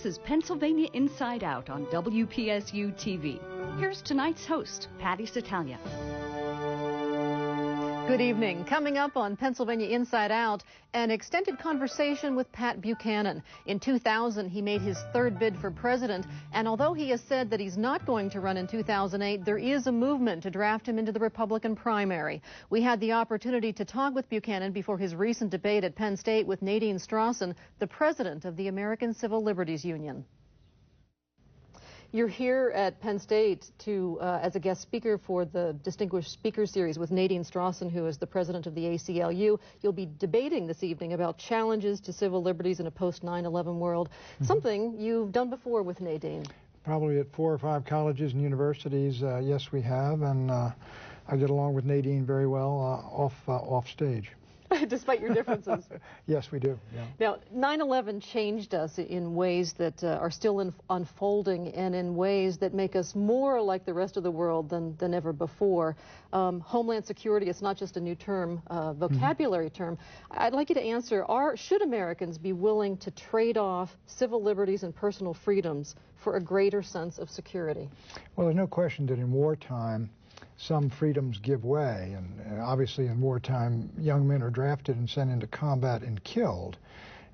This is Pennsylvania Inside Out on WPSU TV. Here's tonight's host, Patty Satalia. Good evening. Coming up on Pennsylvania Inside Out, an extended conversation with Pat Buchanan. In 2000, he made his third bid for president, and although he has said that he's not going to run in 2008, there is a movement to draft him into the Republican primary. We had the opportunity to talk with Buchanan before his recent debate at Penn State with Nadine Strawson, the president of the American Civil Liberties Union. You're here at Penn State as a guest speaker for the Distinguished Speaker Series with Nadine Strawson, who is the president of the ACLU. You'll be debating this evening about challenges to civil liberties in a post-9/11 world, something you've done before with Nadine. Probably at 4 or 5 colleges and universities, yes, we have, and I get along with Nadine very well off stage. Despite your differences. Yes, we do. Yeah. Now, 9/11 changed us in ways that are still unfolding and in ways that make us more like the rest of the world than ever before. Homeland security, it's not just a new term, vocabulary term. I'd like you to answer, should Americans be willing to trade off civil liberties and personal freedoms for a greater sense of security? Well, there's no question that in wartime, some freedoms give way, and obviously in wartime young men are drafted and sent into combat and killed,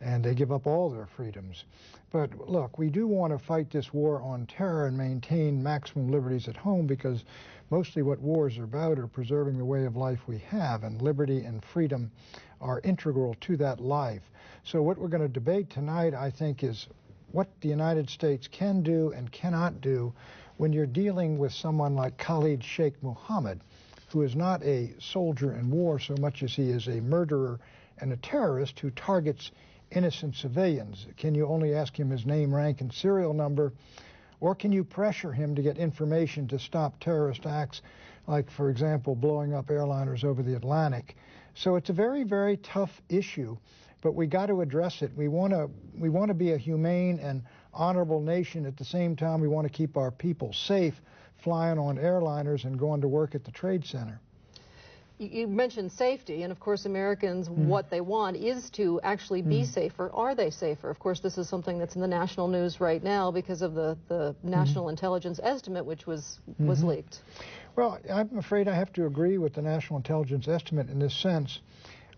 and they give up all their freedoms. But look, we do want to fight this war on terror and maintain maximum liberties at home, because mostly what wars are about are preserving the way of life we have, and liberty and freedom are integral to that life. So what we're going to debate tonight, I think, is what the United States can do and cannot do when you're dealing with someone like Khalid Sheikh Mohammed, who is not a soldier in war so much as he is a murderer and a terrorist who targets innocent civilians. Can you only ask him his name, rank, and serial number, or can you pressure him to get information to stop terrorist acts like, for example, blowing up airliners over the Atlantic? So it's a very, very tough issue, but we got to address it. We want to be a humane and honorable nation. At the same time, we want to keep our people safe flying on airliners and going to work at the Trade Center. You mentioned safety, and of course Americans, what they want is to actually be safer. Are they safer? Of course, this is something that's in the national news right now because of the National Intelligence Estimate, which was leaked. Well, I'm afraid I have to agree with the National Intelligence Estimate in this sense.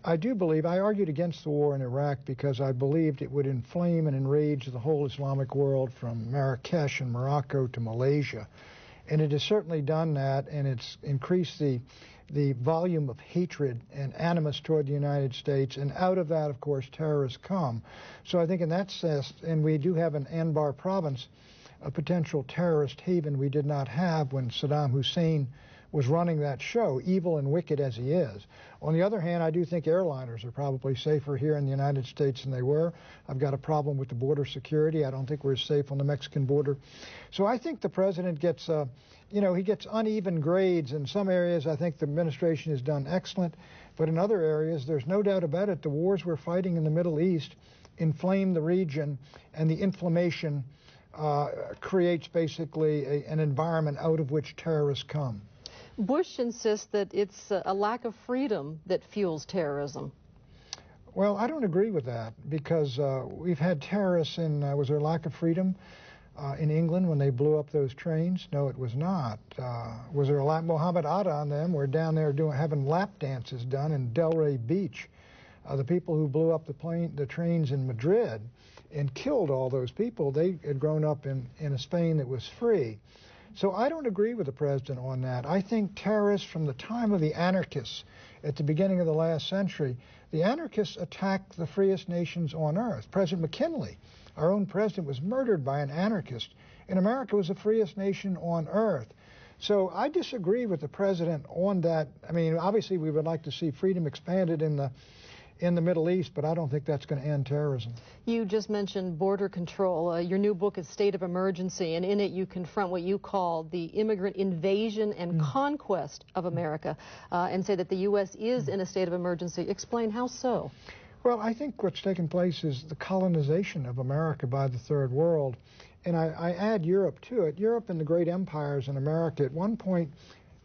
I do believe, I argued against the war in Iraq because I believed it would inflame and enrage the whole Islamic world from Marrakesh and Morocco to Malaysia. And it has certainly done that, and it's increased the volume of hatred and animus toward the United States, and out of that, of course, terrorists come. So I think in that sense, and we do have in Anbar province a potential terrorist haven we did not have when Saddam Hussein was running that show, evil and wicked as he is. On the other hand, I do think airliners are probably safer here in the United States than they were. I've got a problem with the border security. I don't think we're safe on the Mexican border. So I think the president gets, he gets uneven grades. In some areas, I think the administration has done excellent. But in other areas, there's no doubt about it, the wars we're fighting in the Middle East inflame the region, and the inflammation creates basically an environment out of which terrorists come. Bush insists that it's a lack of freedom that fuels terrorism. Well, I don't agree with that, because we've had terrorists in, was there a lack of freedom in England when they blew up those trains? No, it was not. Was there a lack? Mohammed Atta on them were down there having lap dances done in Delray Beach. The people who blew up the trains in Madrid and killed all those people, they had grown up in a Spain that was free. So I don't agree with the president on that. I think terrorists, from the time of the anarchists at the beginning of the last century, the anarchists attacked the freest nations on earth. President McKinley, our own president, was murdered by an anarchist, and America was the freest nation on earth. So I disagree with the president on that. I mean, obviously we would like to see freedom expanded in the Middle East, but I don't think that's going to end terrorism. You just mentioned border control. Your new book is State of Emergency, and in it you confront what you call the immigrant invasion and conquest of America, and say that the U.S. is in a state of emergency. Explain how so. Well, I think what's taken place is the colonization of America by the Third World, and I add Europe to it. Europe and the great empires in America at one point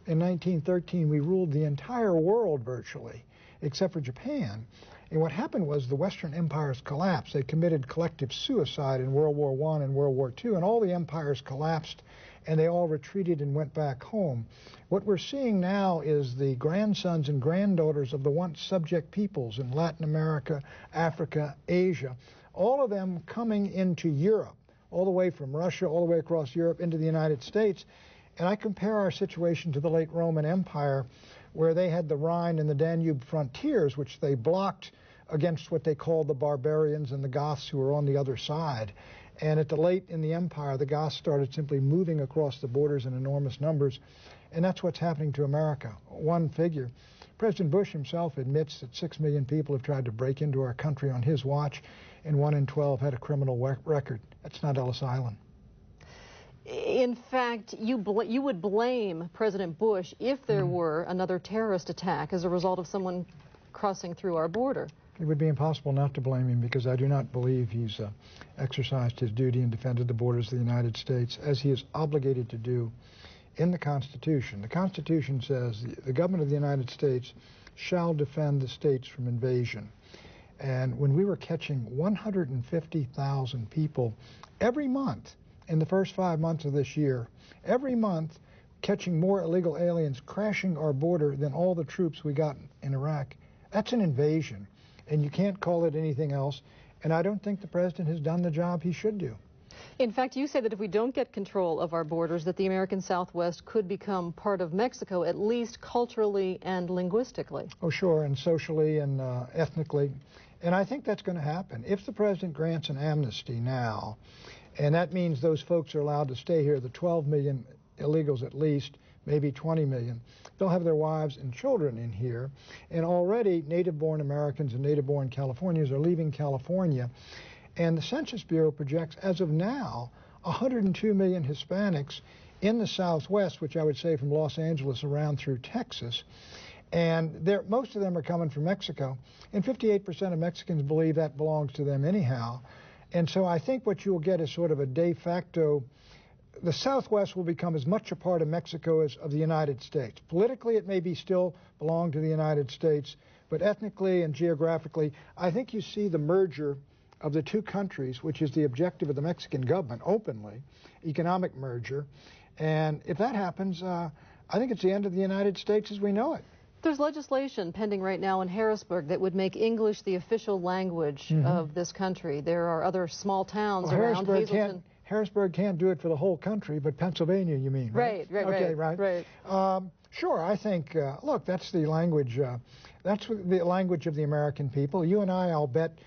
in 1913, we ruled the entire world virtually, except for Japan. And what happened was the Western empires collapsed. They committed collective suicide in World War I and World War II, and all the empires collapsed, and they all retreated and went back home. What we're seeing now is the grandsons and granddaughters of the once subject peoples in Latin America, Africa, Asia, all of them coming into Europe, all the way from Russia, all the way across Europe into the United States. And I compare our situation to the late Roman Empire, where they had the Rhine and the Danube frontiers, which they blocked against what they called the barbarians and the Goths who were on the other side. And at the late in the empire, the Goths started simply moving across the borders in enormous numbers. And that's what's happening to America. One figure, President Bush himself admits that 6 million people have tried to break into our country on his watch, and 1 in 12 had a criminal record. That's not Ellis Island. In fact, you would blame President Bush if there were another terrorist attack as a result of someone crossing through our border. It would be impossible not to blame him, because I do not believe he's exercised his duty and defended the borders of the United States as he is obligated to do in the Constitution. The Constitution says the government of the United States shall defend the states from invasion. And when we were catching 150,000 people every month in the first 5 months of this year, every month catching more illegal aliens crashing our border than all the troops we got in Iraq, that's an invasion. And you can't call it anything else. And I don't think the president has done the job he should do. In fact, you say that if we don't get control of our borders, that the American Southwest could become part of Mexico, at least culturally and linguistically. Oh, sure, and socially and ethnically. And I think that's going to happen. If the president grants an amnesty now, and that means those folks are allowed to stay here, the 12 million illegals at least, maybe 20 million, they'll have their wives and children in here. And already native-born Americans and native-born Californians are leaving California. And the Census Bureau projects, as of now, 102 million Hispanics in the Southwest, which I would say from Los Angeles around through Texas. And most of them are coming from Mexico. And 58% of Mexicans believe that belongs to them anyhow. And so I think what you'll get is sort of a de facto, the Southwest will become as much a part of Mexico as of the United States. Politically, it may be still belong to the United States, but ethnically and geographically, I think you see the merger of the two countries, which is the objective of the Mexican government, openly, economic merger. And if that happens, I think it's the end of the United States as we know it. There's legislation pending right now in Harrisburg that would make English the official language of this country. There are other small towns around Hazleton. Harrisburg can't do it for the whole country, but Pennsylvania, you mean, right? Right. Sure, I think, look, that's the language, the language of the American people. You and I'll bet,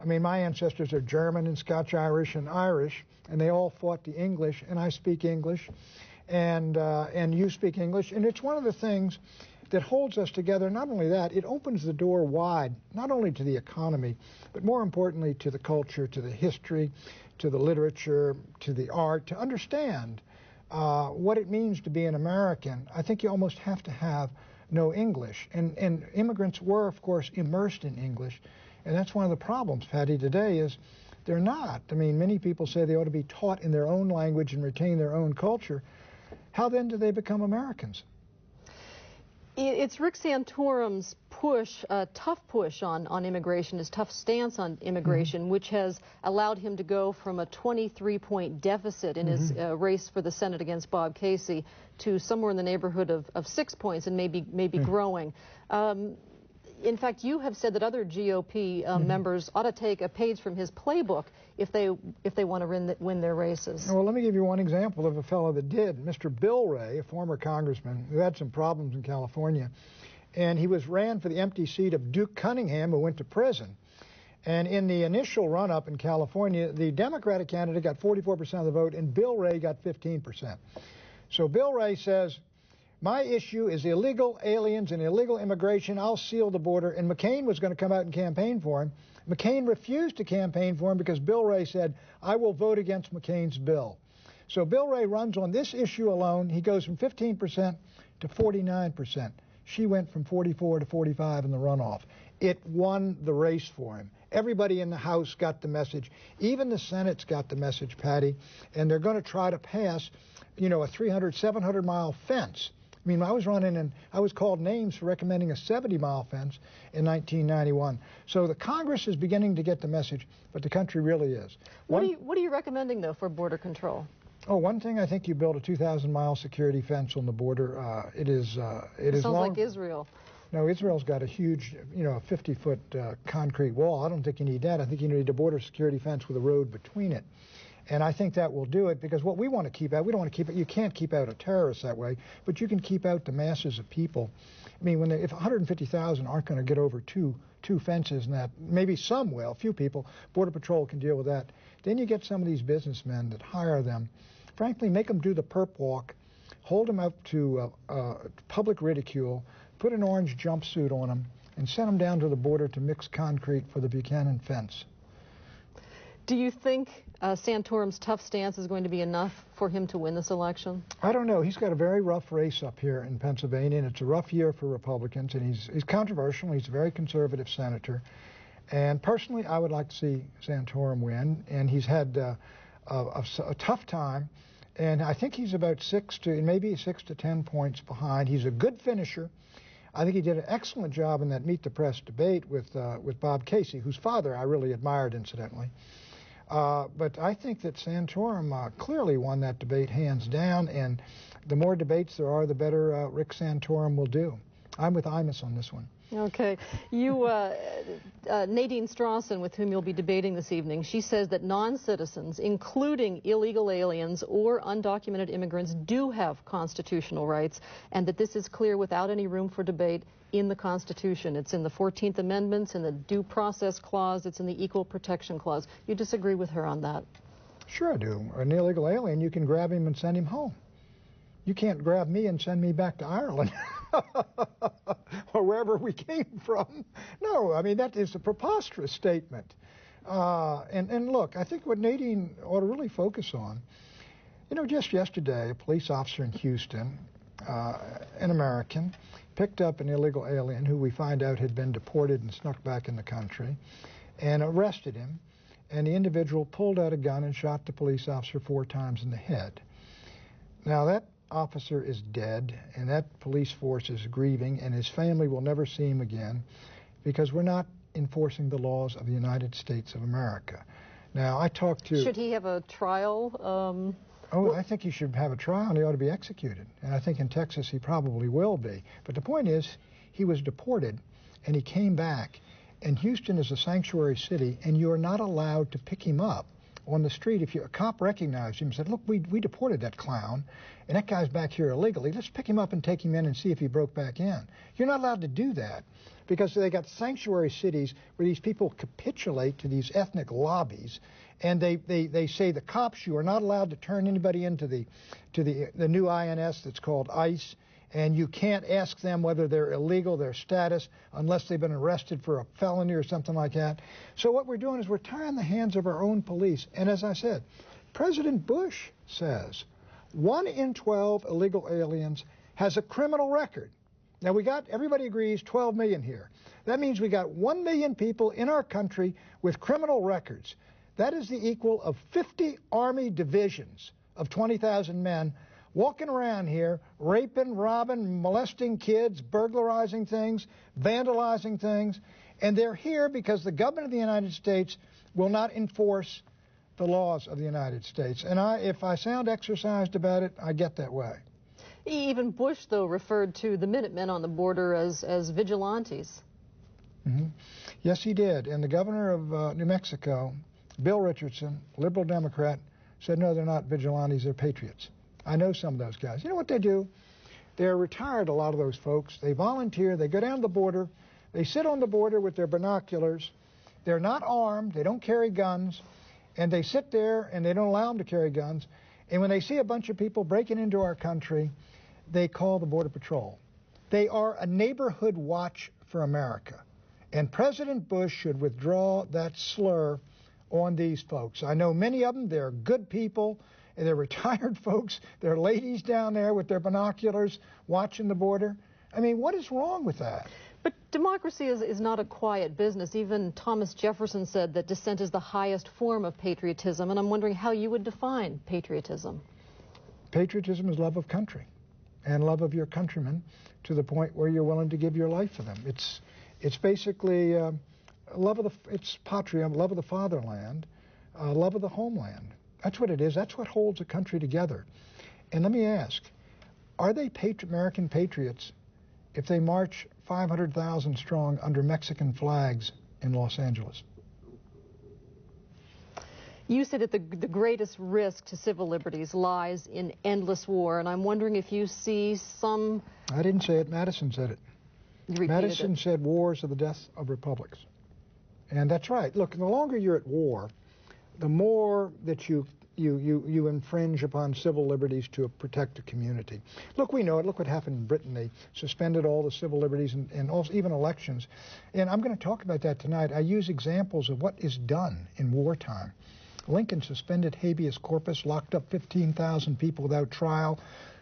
I mean, my ancestors are German and Scotch-Irish and Irish, and they all fought the English, and I speak English, and you speak English, and it's one of the things that holds us together. Not only that, it opens the door wide, not only to the economy, but more importantly to the culture, to the history, to the literature, to the art, to understand what it means to be an American. I think you almost have to know English. And immigrants were, of course, immersed in English. And that's one of the problems, Patty, today is they're not. I mean, many people say they ought to be taught in their own language and retain their own culture. How then do they become Americans? It's Rick Santorum's push, tough push on immigration, his tough stance on immigration, which has allowed him to go from a 23-point deficit in his race for the Senate against Bob Casey to somewhere in the neighborhood of 6 points and maybe growing. In fact, you have said that other GOP members ought to take a page from his playbook if they want to win their races. Well, let me give you one example of a fellow that did. Mr. Bill Ray, a former congressman who had some problems in California, and he ran for the empty seat of Duke Cunningham, who went to prison. And in the initial run-up in California, the Democratic candidate got 44% of the vote, and Bill Ray got 15%. So Bill Ray says, my issue is illegal aliens and illegal immigration. I'll seal the border. And McCain was going to come out and campaign for him. McCain refused to campaign for him because Bill Ray said, I will vote against McCain's bill. So Bill Ray runs on this issue alone. He goes from 15% to 49%. She went from 44 to 45 in the runoff. It won the race for him. Everybody in the House got the message. Even the Senate's got the message, Patty. And they're going to try to pass, a 300, 700-mile fence. I mean, I was running and I was called names for recommending a 70-mile fence in 1991. So the Congress is beginning to get the message, but the country really is. What are you recommending, though, for border control? Oh, one thing, I think you build a 2,000-mile security fence on the border. It sounds like Israel. No, Israel's got a huge, a 50-foot concrete wall. I don't think you need that. I think you need a border security fence with a road between it. And I think that will do it, because what we want to keep out, we don't want to keep it, you can't keep out a terrorist that way, but you can keep out the masses of people. I mean, if 150,000 aren't going to get over two fences, and that, maybe some will, a few people, Border Patrol can deal with that. Then you get some of these businessmen that hire them, frankly, make them do the perp walk, hold them up to public ridicule, put an orange jumpsuit on them, and send them down to the border to mix concrete for the Buchanan fence. Do you think Santorum's tough stance is going to be enough for him to win this election? I don't know. He's got a very rough race up here in Pennsylvania, and it's a rough year for Republicans, and he's controversial. He's a very conservative senator. And personally, I would like to see Santorum win, and he's had a tough time, and I think he's about 6 to 10 points behind. He's a good finisher. I think he did an excellent job in that Meet the Press debate with Bob Casey, whose father I really admired, incidentally. But I think that Santorum clearly won that debate hands down, and the more debates there are, the better Rick Santorum will do. I'm with Imus on this one. Okay. You, Nadine Strawson, with whom you'll be debating this evening, she says that non-citizens, including illegal aliens or undocumented immigrants, do have constitutional rights, and that this is clear without any room for debate in the Constitution. It's in the 14th Amendment, in the Due Process Clause, it's in the Equal Protection Clause. You disagree with her on that? Sure I do. An illegal alien, you can grab him and send him home. You can't grab me and send me back to Ireland or wherever we came from. No, I mean, that is a preposterous statement. And look, I think what Nadine ought to really focus on, just yesterday, a police officer in Houston, an American, picked up an illegal alien who we find out had been deported and snuck back in the country, and arrested him, and the individual pulled out a gun and shot the police officer 4 times in the head. Now, that officer is dead, and that police force is grieving, and his family will never see him again, because we're not enforcing the laws of the United States of America. Now, I talked to... Should he have a trial? Oh, I think he should have a trial, and he ought to be executed. And I think in Texas he probably will be. But the point is, he was deported, and he came back, and Houston is a sanctuary city, and you are not allowed to pick him up on the street. If a cop recognized him and said, look, we deported that clown, and that guy's back here illegally, let's pick him up and take him in and see if he broke back in. You're not allowed to do that, because they got sanctuary cities where these people capitulate to these ethnic lobbies, and they say, the cops, you are not allowed to turn anybody into the new INS that's called ICE, and you can't ask them whether they're illegal, their status, unless they've been arrested for a felony or something like that. So what we're doing is we're tying the hands of our own police. And as I said, President Bush says 1 in 12 illegal aliens has a criminal record. Now, everybody agrees, 12 million here. That means we got 1 million people in our country with criminal records. That is the equal of 50 Army divisions of 20,000 men walking around here, raping, robbing, molesting kids, burglarizing things, vandalizing things. And they're here because the government of the United States will not enforce the laws of the United States. And if I sound exercised about it, I get that way. Even Bush, though, referred to the Minutemen on the border as vigilantes. Mm-hmm. Yes, he did. And the governor of New Mexico, Bill Richardson, liberal Democrat, said, no, they're not vigilantes, they're patriots. I know some of those guys. You know what they do? They're retired, a lot of those folks. They volunteer, they go down the border, they sit on the border with their binoculars. They're not armed, they don't carry guns, and they sit there and they don't allow them to carry guns. And when they see a bunch of people breaking into our country, they call the Border Patrol. They are a neighborhood watch for America. And President Bush should withdraw that slur on these folks. I know many of them, they're good people, and they're retired folks. They're ladies down there with their binoculars watching the border. I mean, what is wrong with that? But democracy is not a quiet business. Even Thomas Jefferson said that dissent is the highest form of patriotism, and I'm wondering how you would define patriotism. Patriotism is love of country. and love of your countrymen to the point where you're willing to give your life for them. It's basically love of love of the fatherland, love of the homeland. That's what it is. That's what holds a country together. And let me ask, are they American patriots if they march 500,000 strong under Mexican flags in Los Angeles? You said that the greatest risk to civil liberties lies in endless war, and I'm wondering if you see some... I didn't say it. Madison said it. Madison said wars are the death of republics. And that's right. Look, the longer you're at war, the more that you infringe upon civil liberties to protect a community. Look, we know it. Look what happened in Britain. They suspended all the civil liberties and also even elections. And I'm going to talk about that tonight. I use examples of what is done in wartime. Lincoln suspended habeas corpus, locked up 15,000 people without trial,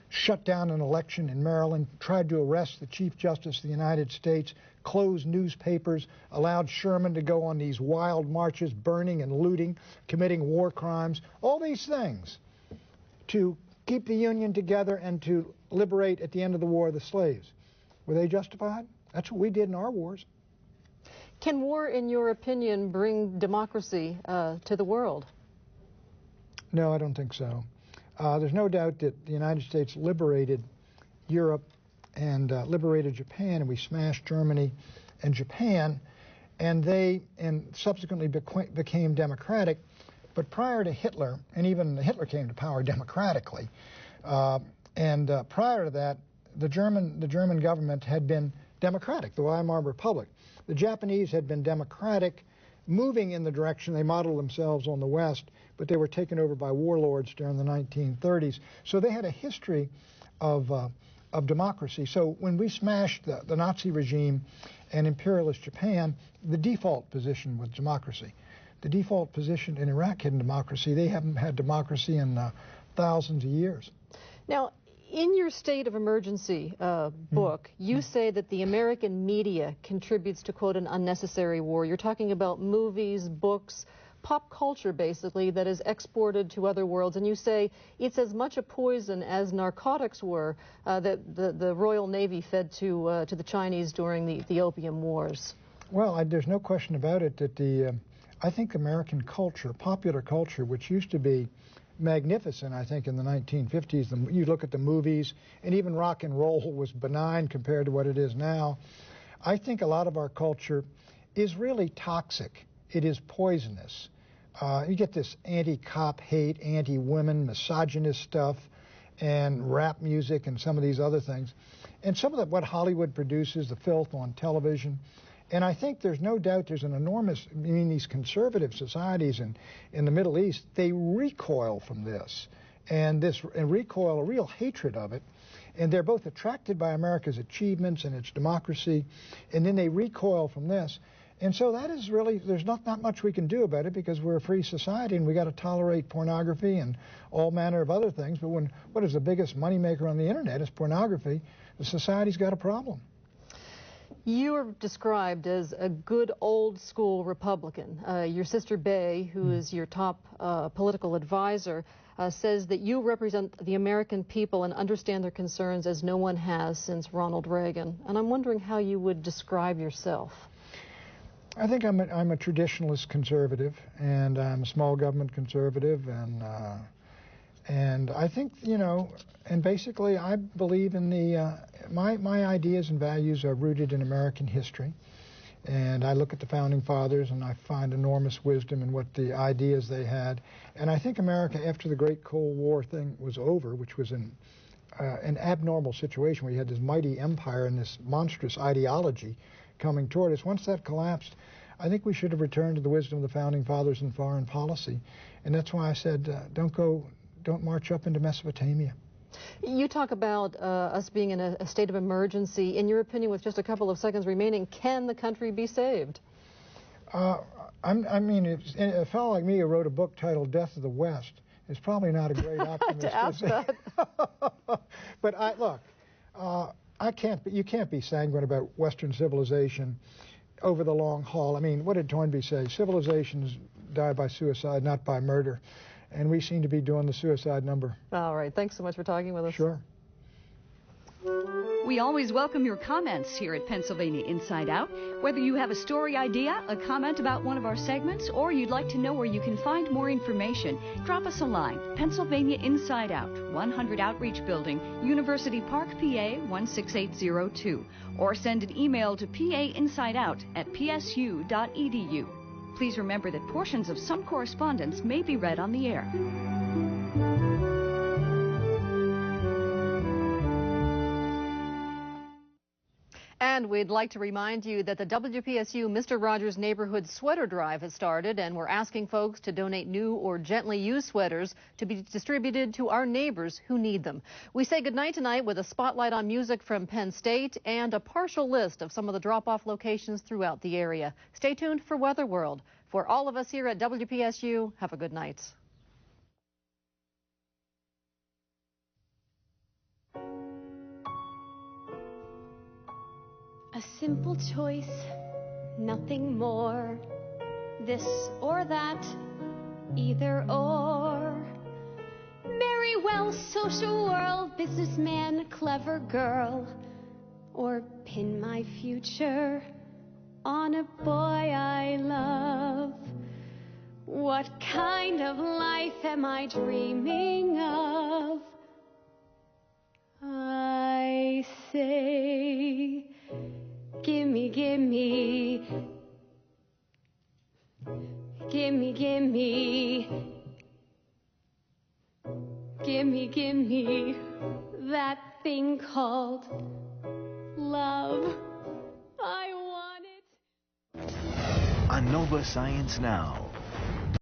shut down an election in Maryland, tried to arrest the Chief Justice of the United States, closed newspapers, allowed Sherman to go on these wild marches, burning and looting, committing war crimes, all these things to keep the Union together and to liberate at the end of the war the slaves. Were they justified? That's what we did in our wars. Can war, in your opinion, bring democracy to the world? No, I don't think so. There's no doubt that the United States liberated Europe and liberated Japan, and we smashed Germany and Japan, and they subsequently became democratic. But prior to Hitler, and even Hitler came to power democratically, prior to that, the German government had been democratic, the Weimar Republic. The Japanese had been democratic, moving in the direction they modeled themselves on the West, but they were taken over by warlords during the 1930s. So they had a history of democracy. So when we smashed the Nazi regime and imperialist Japan, the default position was democracy. The default position in Iraq had democracy. They haven't had democracy in thousands of years. Now, in your State of Emergency book, you say that the American media contributes to, quote, an unnecessary war. You're talking about movies, books, pop culture, basically, that is exported to other worlds. And you say it's as much a poison as narcotics were that the Royal Navy fed to the Chinese during the Opium Wars. Well, there's no question about it that I think American culture, popular culture, which used to be magnificent, I think, in the 1950s. You look at the movies, and even rock and roll was benign compared to what it is now. I think a lot of our culture is really toxic. It is poisonous. You get this anti-cop hate, anti-women, misogynist stuff, and rap music and some of these other things. And some of what Hollywood produces, the filth on television. And I think there's no doubt there's an enormous, these conservative societies in the Middle East, they recoil from this. And recoil, a real hatred of it. And they're both attracted by America's achievements and its democracy, and then they recoil from this. And so that is really, there's not much we can do about it because we're a free society and we got to tolerate pornography and all manner of other things. But what is the biggest moneymaker on the internet is pornography, the society's got a problem. You are described as a good old-school Republican. Your sister Bay, who is your top political advisor, says that you represent the American people and understand their concerns as no one has since Ronald Reagan. And I'm wondering how you would describe yourself. I think I'm a traditionalist conservative, and I'm a small government conservative, and I think, and basically I believe in my ideas and values are rooted in American history. And I look at the Founding Fathers and I find enormous wisdom in what the ideas they had. And I think America, after the Great Cold War thing was over, which was an abnormal situation where you had this mighty empire and this monstrous ideology coming toward us, once that collapsed, I think we should have returned to the wisdom of the Founding Fathers in foreign policy. And that's why I said, don't march up into Mesopotamia. You talk about us being in a state of emergency. In your opinion, with just a couple of seconds remaining, can the country be saved? A fellow like me who wrote a book titled Death of the West is probably not a great optimist. To ask that. But you can't be sanguine about Western civilization over the long haul. I mean, what did Toynbee say? Civilizations die by suicide, not by murder. And we seem to be doing the suicide number. All right. Thanks so much for talking with us. Sure. We always welcome your comments here at Pennsylvania Inside Out. Whether you have a story idea, a comment about one of our segments, or you'd like to know where you can find more information, drop us a line. Pennsylvania Inside Out, 100 Outreach Building, University Park, PA 16802. Or send an email to painsideout@psu.edu. Please remember that portions of some correspondence may be read on the air. And we'd like to remind you that the WPSU Mr. Rogers Neighborhood Sweater Drive has started, and we're asking folks to donate new or gently used sweaters to be distributed to our neighbors who need them. We say goodnight tonight with a spotlight on music from Penn State and a partial list of some of the drop-off locations throughout the area. Stay tuned for Weather World. For all of us here at WPSU, have a good night. A simple choice, nothing more. This or that, either or. Very well, social world, businessman, clever girl. Or pin my future on a boy I love. What kind of life am I dreaming of? I say, gimme, gimme, gimme, gimme, gimme, gimme, that thing called love. I want it. On Nova Science Now,